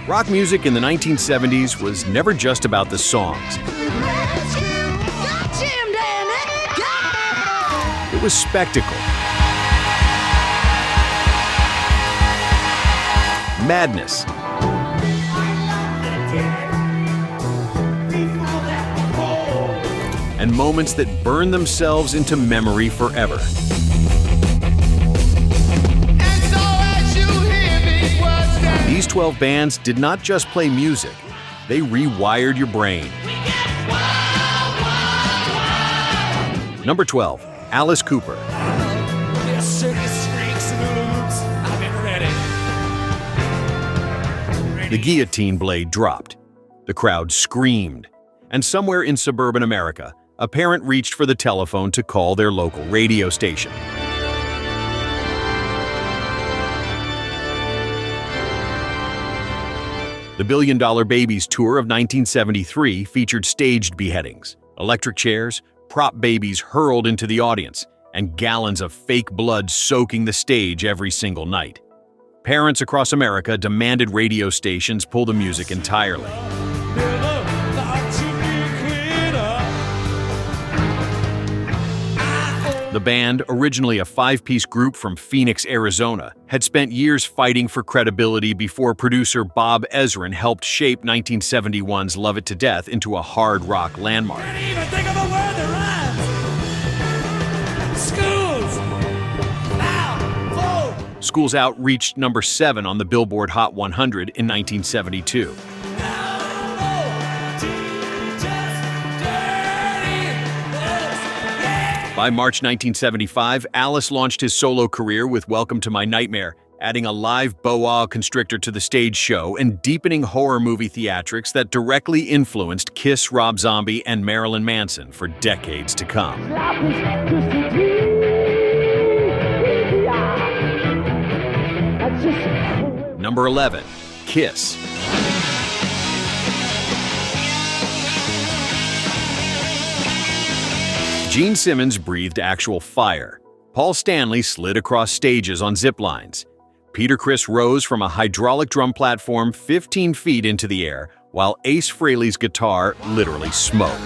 Rock music in the 1970s was never just about the songs. It was spectacle, madness, and moments that burn themselves into memory forever. These 12 bands did not just play music, they rewired your brain. Number 12, Alice Cooper. The guillotine blade dropped. The crowd screamed. And somewhere in suburban America, a parent reached for the telephone to call their local radio station. The Billion Dollar Babies tour of 1973 featured staged beheadings, electric chairs, prop babies hurled into the audience, and gallons of fake blood soaking the stage every single night. Parents across America demanded radio stations pull the music entirely. The band, originally a five-piece group from Phoenix, Arizona, had spent years fighting for credibility before producer Bob Ezrin helped shape 1971's Love It to Death into a hard rock landmark. Can't even think of a word that rhymes. Schools Out reached number 7 on the Billboard Hot 100 in 1972. By March 1975, Alice launched his solo career with Welcome to My Nightmare, adding a live boa constrictor to the stage show and deepening horror movie theatrics that directly influenced Kiss, Rob Zombie, and Marilyn Manson for decades to come. Number 11, Kiss. Gene Simmons breathed actual fire. Paul Stanley slid across stages on zip lines. Peter Criss rose from a hydraulic drum platform 15 feet into the air, while Ace Frehley's guitar literally smoked.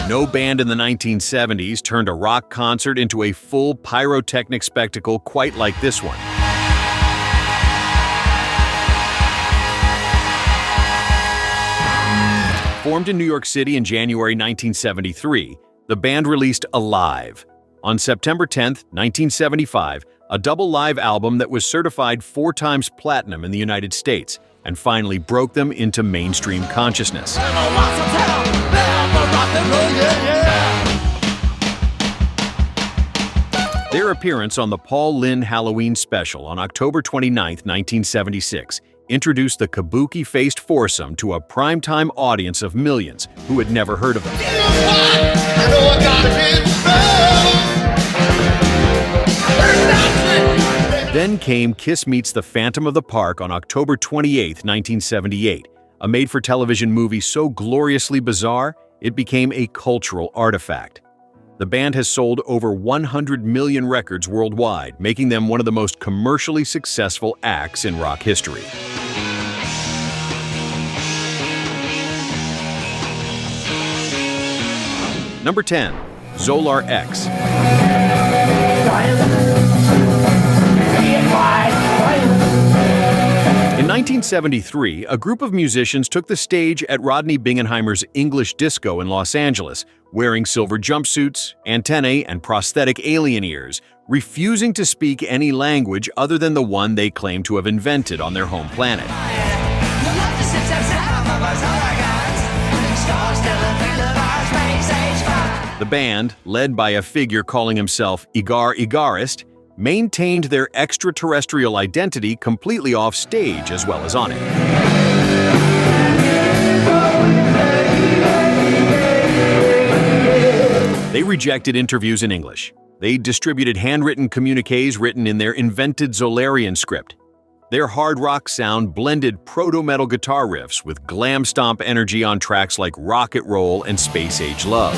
No band in the 1970s turned a rock concert into a full pyrotechnic spectacle quite like this one. Formed in New York City in January 1973, the band released Alive. On September 10, 1975, a double live album that was certified 4 times platinum in the United States and finally broke them into mainstream consciousness. Their appearance on the Paul Lynde Halloween special on October 29, 1976, introduced the kabuki-faced foursome to a primetime audience of millions who had never heard of them. Then came Kiss Meets the Phantom of the Park on October 28, 1978, a made-for-television movie so gloriously bizarre, it became a cultural artifact. The band has sold over 100 million records worldwide, making them one of the most commercially successful acts in rock history. Number 10, Zolar X. In 1973, a group of musicians took the stage at Rodney Bingenheimer's English Disco in Los Angeles, wearing silver jumpsuits, antennae, and prosthetic alien ears, refusing to speak any language other than the one they claimed to have invented on their home planet. The band, led by a figure calling himself Igar Igarist, maintained their extraterrestrial identity completely off stage as well as on it. They rejected interviews in English. They distributed handwritten communiques written in their invented Zolarian script. Their hard rock sound blended proto-metal guitar riffs with glam stomp energy on tracks like Rocket Roll and Space Age Love.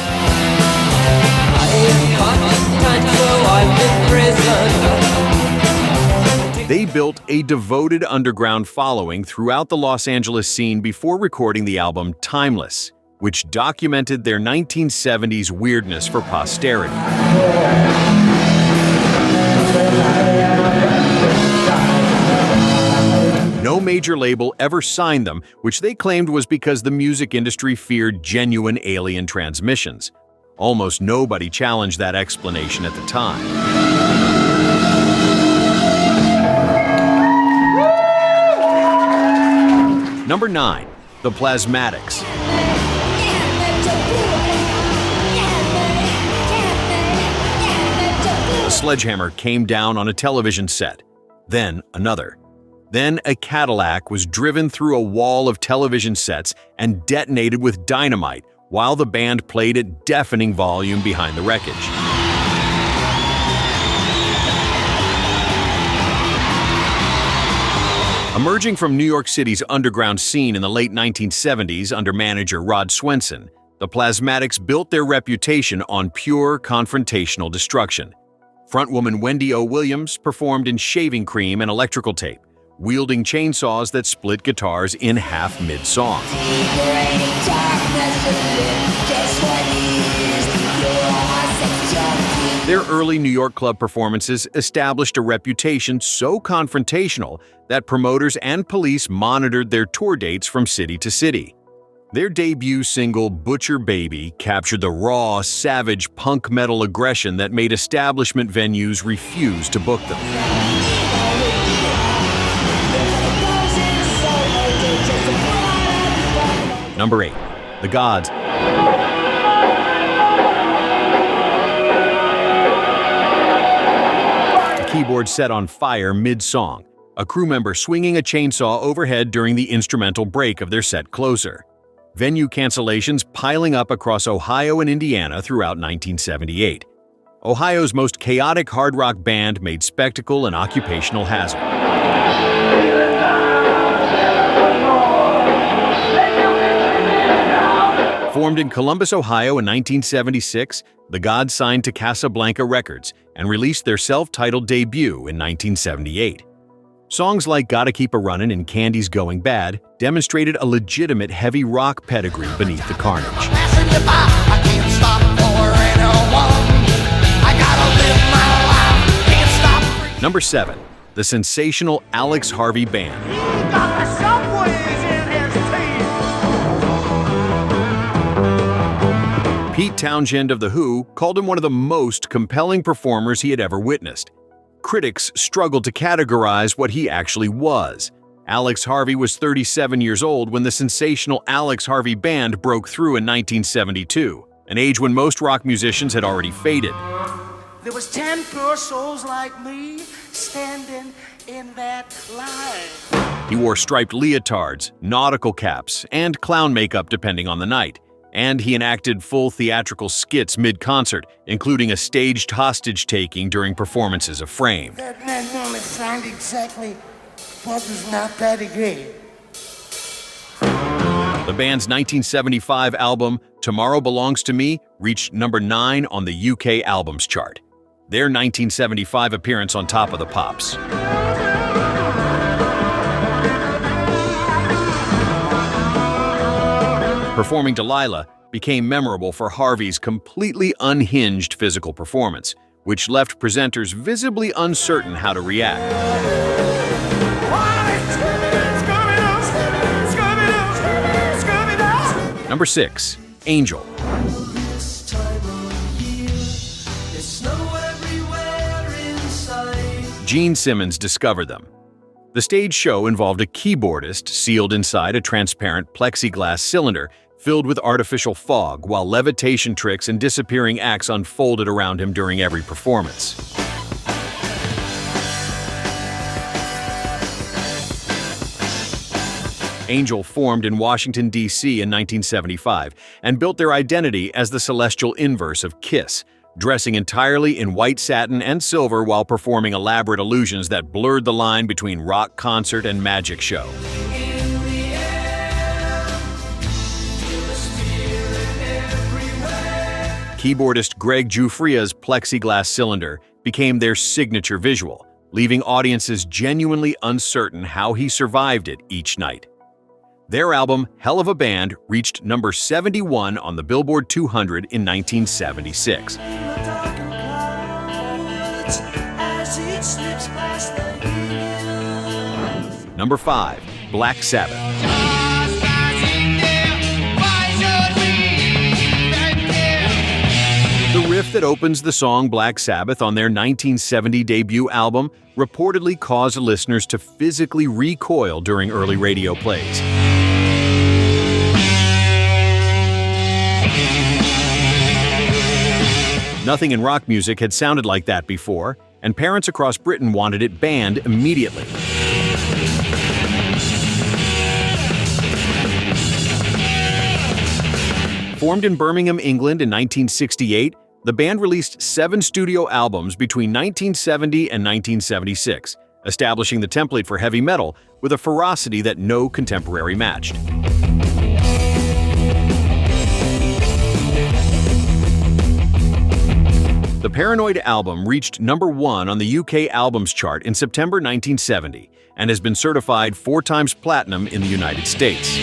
They built a devoted underground following throughout the Los Angeles scene before recording the album Timeless, which documented their 1970s weirdness for posterity. No major label ever signed them, which they claimed was because the music industry feared genuine alien transmissions. Almost nobody challenged that explanation at the time. Number 9. The Plasmatics. A sledgehammer came down on a television set, then another. Then a Cadillac was driven through a wall of television sets and detonated with dynamite while the band played at deafening volume behind the wreckage. Emerging from New York City's underground scene in the late 1970s under manager Rod Swenson, the Plasmatics built their reputation on pure confrontational destruction. Frontwoman Wendy O. Williams performed in shaving cream and electrical tape, wielding chainsaws that split guitars in half mid-song. Their early New York club performances established a reputation so confrontational that promoters and police monitored their tour dates from city to city. Their debut single, Butcher Baby, captured the raw, savage punk metal aggression that made establishment venues refuse to book them. Number 8. The Gods. A keyboard set on fire mid-song, a crew member swinging a chainsaw overhead during the instrumental break of their set Closer. Venue cancellations piling up across Ohio and Indiana throughout 1978. Ohio's most chaotic hard rock band made spectacle an occupational hazard. Formed in Columbus, Ohio in 1976, the Gods signed to Casablanca Records and released their self-titled debut in 1978. Songs like Gotta Keep a Runnin' and Candy's Going Bad demonstrated a legitimate heavy rock pedigree beneath the carnage. Number 7. The sensational Alex Harvey Band. Pete Townshend of The Who called him one of the most compelling performers he had ever witnessed. Critics struggled to categorize what he actually was. Alex Harvey was 37 years old when the sensational Alex Harvey Band broke through in 1972, an age when most rock musicians had already faded. There was 10 poor souls like me standing in that line. He wore striped leotards, nautical caps, and clown makeup depending on the night. And he enacted full theatrical skits mid-concert, including a staged hostage-taking during performances of Frame. That man only signed exactly what was my pedigree. The band's 1975 album, Tomorrow Belongs to Me, reached number 9 on the UK Albums Chart. Their 1975 appearance on Top of the Pops. Performing Delilah became memorable for Harvey's completely unhinged physical performance, which left presenters visibly uncertain how to react. Number 6. Angel. Gene Simmons discovered them. The stage show involved a keyboardist sealed inside a transparent plexiglass cylinder filled with artificial fog, while levitation tricks and disappearing acts unfolded around him during every performance. Angel formed in Washington, D.C. in 1975 and built their identity as the celestial inverse of Kiss, dressing entirely in white satin and silver while performing elaborate illusions that blurred the line between rock concert and magic show. Keyboardist Greg Giuffria's plexiglass cylinder became their signature visual, leaving audiences genuinely uncertain how he survived it each night. Their album, Hell of a Band, reached number 71 on the Billboard 200 in 1976. Number 5. Black Sabbath. The riff that opens the song Black Sabbath on their 1970 debut album reportedly caused listeners to physically recoil during early radio plays. Nothing in rock music had sounded like that before, and parents across Britain wanted it banned immediately. Formed in Birmingham, England in 1968, the band released 7 studio albums between 1970 and 1976, establishing the template for heavy metal with a ferocity that no contemporary matched. The Paranoid album reached number 1 on the UK Albums Chart in September 1970 and has been certified 4 times platinum in the United States.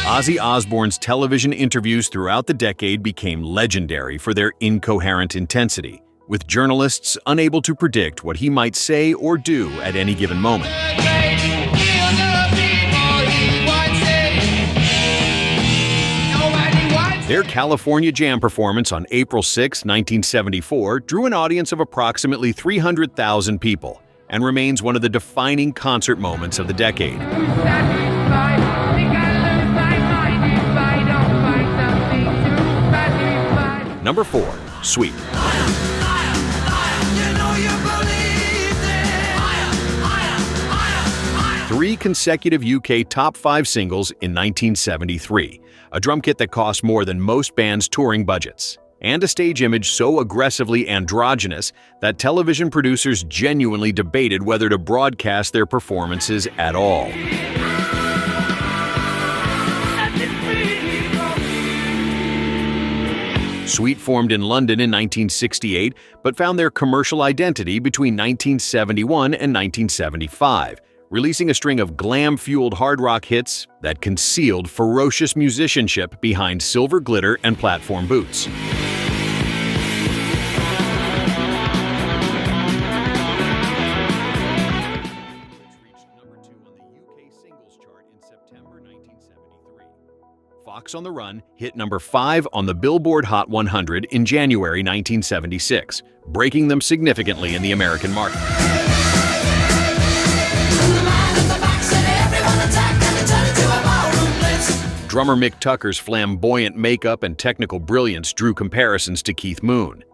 Ozzy Osbourne's television interviews throughout the decade became legendary for their incoherent intensity, with journalists unable to predict what he might say or do at any given moment. Their California Jam performance on April 6, 1974 drew an audience of approximately 300,000 people and remains one of the defining concert moments of the decade. Number 4. Sweet. 3 consecutive UK top 5 singles in 1973, a drum kit that cost more than most bands' touring budgets, and a stage image so aggressively androgynous that television producers genuinely debated whether to broadcast their performances at all. Sweet formed in London in 1968, but found their commercial identity between 1971 and 1975, releasing a string of glam-fueled hard rock hits that concealed ferocious musicianship behind silver glitter and platform boots. Fox on the Run hit number 5 on the Billboard Hot 100 in January 1976, breaking them significantly in the American market. Drummer Mick Tucker's flamboyant makeup and technical brilliance drew comparisons to Keith Moon.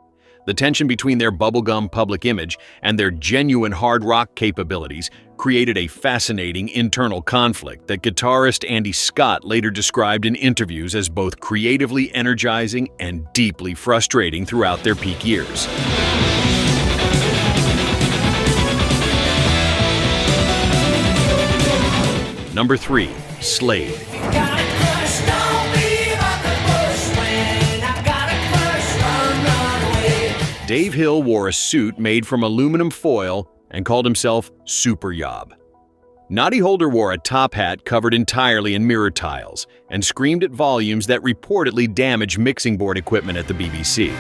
The tension between their bubblegum public image and their genuine hard rock capabilities created a fascinating internal conflict that guitarist Andy Scott later described in interviews as both creatively energizing and deeply frustrating throughout their peak years. Number 3. Slade. Dave Hill wore a suit made from aluminum foil and called himself Super Yob. Noddy Holder wore a top hat covered entirely in mirror tiles and screamed at volumes that reportedly damaged mixing board equipment at the BBC.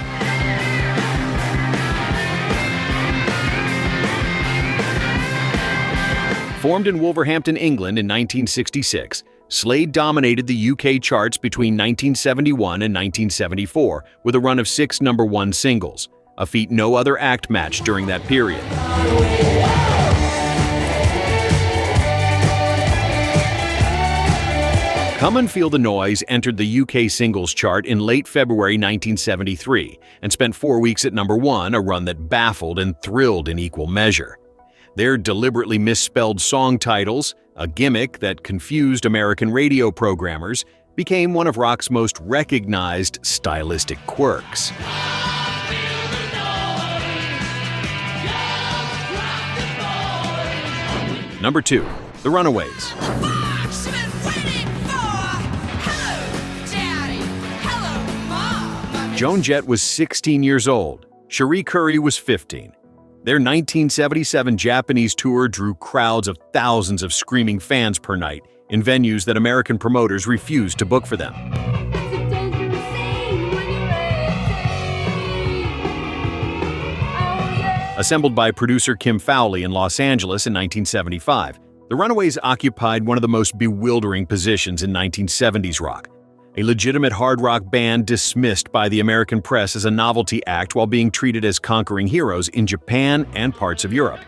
Formed in Wolverhampton, England in 1966, Slade dominated the UK charts between 1971 and 1974 with a run of 6 number 1 singles, a feat no other act matched during that period. Come and Feel the Noise entered the UK singles chart in late February 1973 and spent 4 weeks at number 1, a run that baffled and thrilled in equal measure. Their deliberately misspelled song titles, a gimmick that confused American radio programmers, became one of rock's most recognized stylistic quirks. Number 2. The Runaways. Joan Jett was 16 years old. Cherie Currie was 15. Their 1977 Japanese tour drew crowds of thousands of screaming fans per night in venues that American promoters refused to book for them. Assembled by producer Kim Fowley in Los Angeles in 1975, the Runaways occupied one of the most bewildering positions in 1970s rock. A legitimate hard rock band dismissed by the American press as a novelty act while being treated as conquering heroes in Japan and parts of Europe.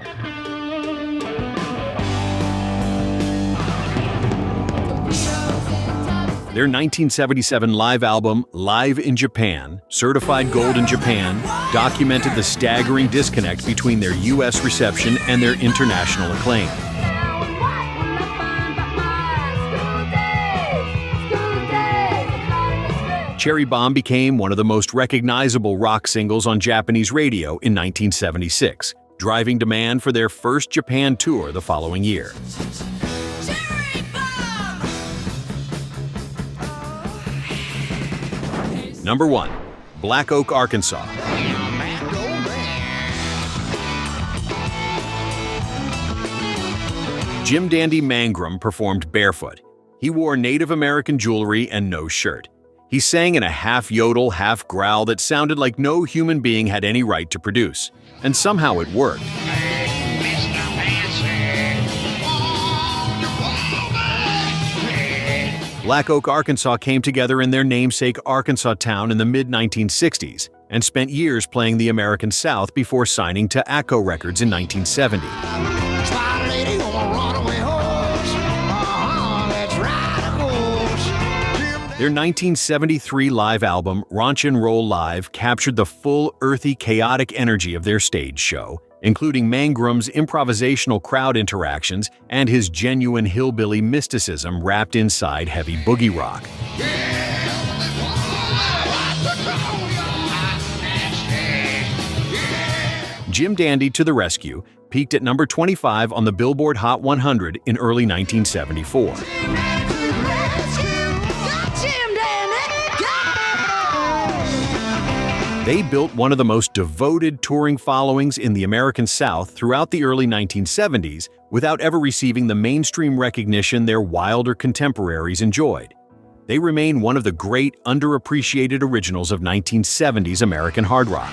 Their 1977 live album, Live in Japan, certified gold in Japan, documented the staggering disconnect between their U.S. reception and their international acclaim. Cherry Bomb became one of the most recognizable rock singles on Japanese radio in 1976, driving demand for their first Japan tour the following year. Number 1. Black Oak, Arkansas. Jim Dandy Mangrum performed barefoot. He wore Native American jewelry and no shirt. He sang in a half-yodel, half-growl that sounded like no human being had any right to produce. And somehow it worked. Black Oak, Arkansas came together in their namesake Arkansas town in the mid-1960s and spent years playing the American South before signing to ACO Records in 1970. Their 1973 live album, Raunch and Roll Live, captured the full, earthy, chaotic energy of their stage show, including Mangrum's improvisational crowd interactions and his genuine hillbilly mysticism wrapped inside heavy boogie rock. Jim Dandy to the Rescue peaked at number 25 on the Billboard Hot 100 in early 1974. They built one of the most devoted touring followings in the American South throughout the early 1970s without ever receiving the mainstream recognition their wilder contemporaries enjoyed. They remain one of the great, underappreciated originals of 1970s American hard rock.